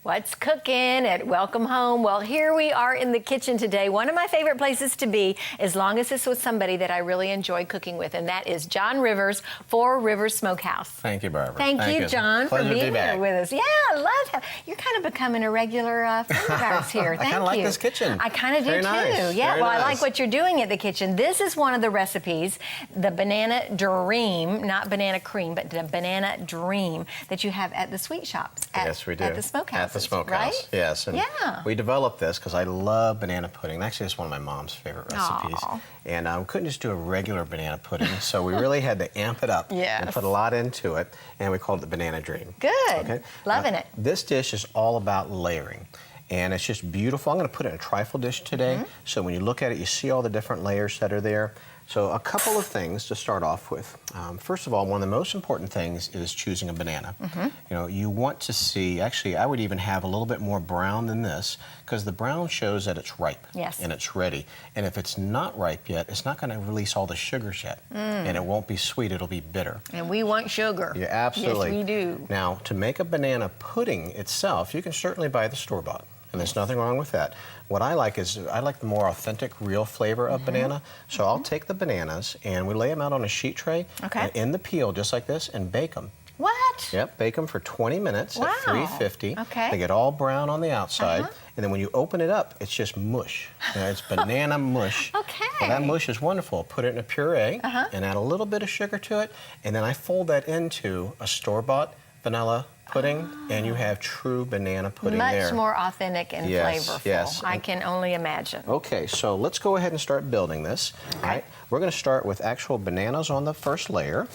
What's cooking at Welcome Home? Well, here we are in the kitchen today. One of my favorite places to be, as long as it's with somebody that I really enjoy cooking with, and that is John Rivers, 4 Rivers Smokehouse. Thank you, Barbara. Thank you, John, for being here with us. Yeah, I love how you're kind of becoming a regular friend of ours here. Thank you. I kind of like this kitchen. I kind of do too. Nice. Yeah, Very well, nice. I like what you're doing at the kitchen. This is one of the recipes, the Banana Dream, not banana cream, but the Banana Dream that you have at the sweet shops. Yes, we do. At the Smokehouse. At the Smokehouse, right? yes. And yeah. we developed this because I love banana pudding. Actually, it's one of my mom's favorite recipes. Aww. And we couldn't just do a regular banana pudding, so we really had to amp it up Yes. and put a lot into it, and we called it the Banana Dream. Good. Okay? Loving now, it. This dish is all about layering. And it's just beautiful. I'm going to put it in a trifle dish today, so when you look at it, you see all the different layers that are there. So a couple of things to start off with. First of all, one of the most important things is choosing a banana. You know, you want to see, actually, I would even have a little bit more brown than this, because the brown shows that it's ripe and it's ready. And if it's not ripe yet, it's not going to release all the sugars yet, and it won't be sweet, it'll be bitter. And we want sugar. Yeah, absolutely. Yes, we do. Now, to make a banana pudding itself, you can certainly buy the store-bought. And there's nothing wrong with that. What I like is, I like the more authentic, real flavor of banana. So I'll take the bananas and we lay them out on a sheet tray in the peel, just like this, and bake them. What? Yep, bake them for 20 minutes at 350. Okay. They get all brown on the outside. And then when you open it up, it's just mush. You know, it's banana mush. Okay. Well, that mush is wonderful. Put it in a puree and add a little bit of sugar to it. And then I fold that into a store-bought vanilla pudding, and you have true banana pudding there. Much more authentic and flavorful. Yes. I can only imagine. Okay, so let's go ahead and start building this. All right, we're going to start with actual bananas on the first layer.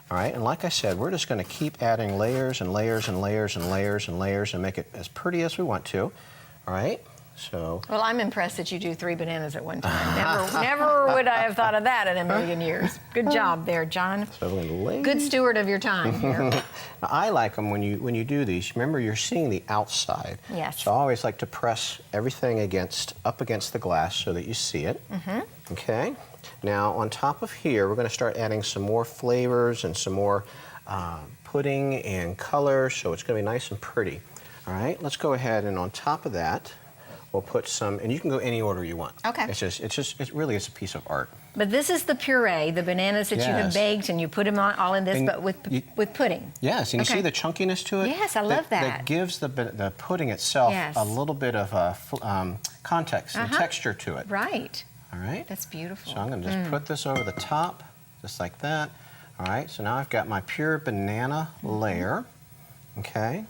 All right, and like I said, we're just going to keep adding layers and layers and layers and layers and layers and make it as pretty as we want to. All right. So. Well, I'm impressed that you do 3 bananas at one time. Never would I have thought of that in a million years. Good job there, John. So we're gonna lay. Good steward of your time here. Now, I like them when you do these. Remember, you're seeing the outside. Yes. So I always like to press everything up against the glass so that you see it. Okay. Now on top of here, we're going to start adding some more flavors and some more pudding and color. So it's going to be nice and pretty. All right. Let's go ahead and on top of that, we'll put some, and you can go any order you want. Okay. It really is a piece of art. But this is the puree, the bananas that you have baked, and you put them all in this, And but with pudding. Yes, and you see the chunkiness to it? Yes, I love that. That gives the pudding itself a little bit of context and texture to it. Right. All right. That's beautiful. So I'm going to just put this over the top, just like that. All right, so now I've got my pure banana layer. Okay.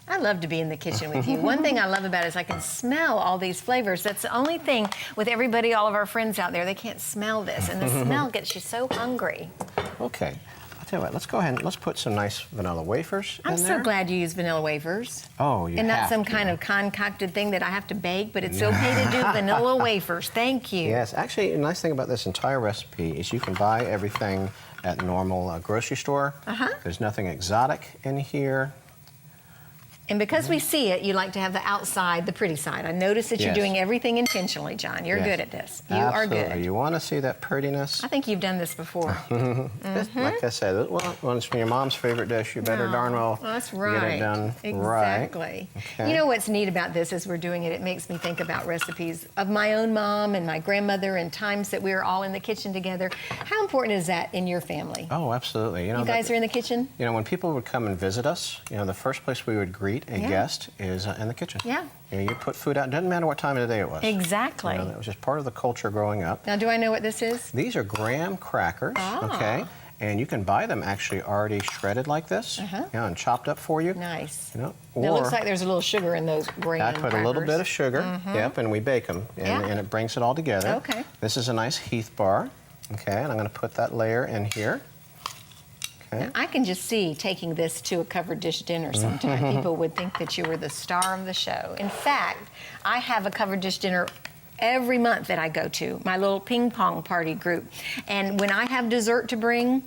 I love to be in the kitchen with you. One thing I love about it is I can smell all these flavors. That's the only thing with everybody, all of our friends out there, they can't smell this, and the smell gets you so hungry. Okay. I'll tell you what, let's go ahead and let's put some nice vanilla wafers in there. I'm so glad you use vanilla wafers. Oh, you And not have some to. kind of concocted thing that I have to bake, but it's okay to do vanilla wafers. Thank you. Yes, actually, a nice thing about this entire recipe is you can buy everything at normal grocery store. There's nothing exotic in here. And because we see it, you like to have the outside, the pretty side. I notice that you're doing everything intentionally, John. You're good at this. You are good. You want to see that prettiness? I think you've done this before. Like I said, when it's your mom's favorite dish, you better darn well that's get right. it done Exactly. right. Okay. You know what's neat about this as we're doing it, it makes me think about recipes of my own mom and my grandmother and times that we were all in the kitchen together. How important is that in your family? Oh, absolutely. You guys are in the kitchen? You know, when people would come and visit us, you know, the first place we would greet a guest is in the kitchen. Yeah. You know, you put food out. Doesn't matter what time of the day it was. Exactly. You know, that was just part of the culture growing up. Now, do I know what this is? These are graham crackers, okay? And you can buy them actually already shredded like this, you know, and chopped up for you. Nice. You know, Now, it looks like there's a little sugar in those graham I put crackers. a little bit of sugar, yep, and we bake them, and it brings it all together. Okay. This is a nice Heath bar, okay, and I'm going to put that layer in here. Okay. Now, I can just see taking this to a covered dish dinner sometime. People would think that you were the star of the show. In fact, I have a covered dish dinner every month that I go to, my little ping pong party group. And when I have dessert to bring,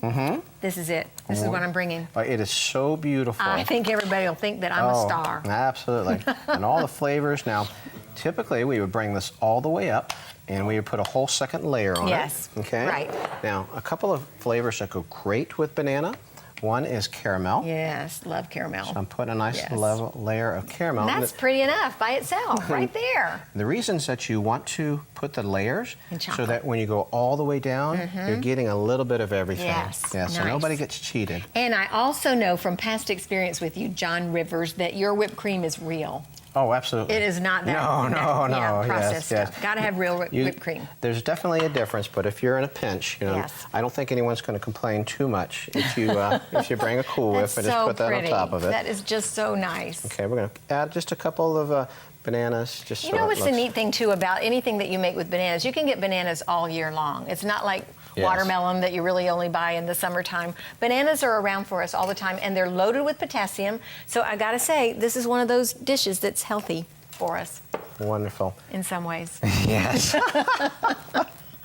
this is it. This is what I'm bringing. It is so beautiful. I think everybody will think that I'm a star. Absolutely. And all the flavors. Now, typically we would bring this all the way up and we would put a whole second layer on Yes. it. Okay. Right. Now, a couple of flavors that go great with banana One is caramel. Yes, love caramel. So I'm putting a nice Yes. level layer of caramel. And that's pretty enough by itself, right there. The reasons that you want to put the layers In so chocolate. that when you go all the way down, you're getting a little bit of everything. Yes, Yeah, so nice. nobody gets cheated. And I also know from past experience with you, John Rivers, that your whipped cream is real. Oh, absolutely. It is not that No. processed Yes, stuff. Got to have real You- whipped cream. There's definitely a difference, but if you're in a pinch, Yes. I don't think anyone's going to complain too much if you if you bring a Cool Whip That's and just so put that pretty. on top of it. That is just so nice. Okay, we're going to add just a couple of bananas. Just You so know it what's the looks- neat thing too about anything that you make with bananas? You can get bananas all year long. It's not like Yes. watermelon that you really only buy in the summertime. Bananas are around for us all the time, and they're loaded with potassium. So I gotta say, this is one of those dishes that's healthy for us Wonderful. in some ways. Yes.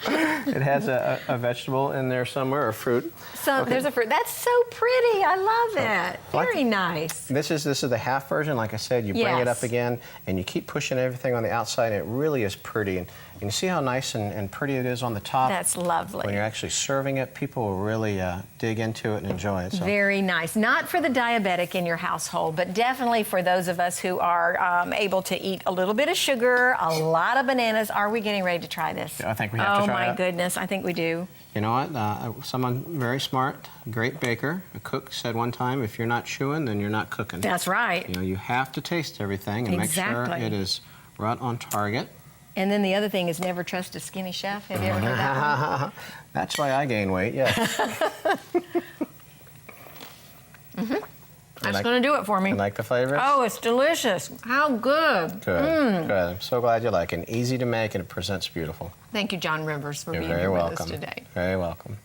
It has a vegetable in there somewhere, or fruit. So Okay. there's a fruit. That's so pretty. I love it. Like- Very nice. This is the half version. Like I said, you bring it Yes. up again, and you keep pushing everything on the outside, and it really is pretty. And you see how nice and pretty it is on the top? That's lovely. When you're actually serving it, people will really dig into it and enjoy it. So. Very nice. Not for the diabetic in your household, but definitely for those of us who are able to eat a little bit of sugar, a lot of bananas. Are we getting ready to try this? I think we have to try Oh my it. goodness, I think we do. You know what? Someone very smart, great baker, a cook said one time, if you're not chewing, then you're not cooking. That's right. You know, you have to taste everything and make sure Exactly. it is right on target. And then the other thing is never trust a skinny chef. Have you ever heard that one? That's why I gain weight, yes. That's going to do it for me. You like the flavors? Oh, it's delicious. How good. Good, good. I'm so glad you like it. Easy to make, and it presents beautiful. Thank you, John Rivers, for You're being very here welcome. with us today. Very welcome.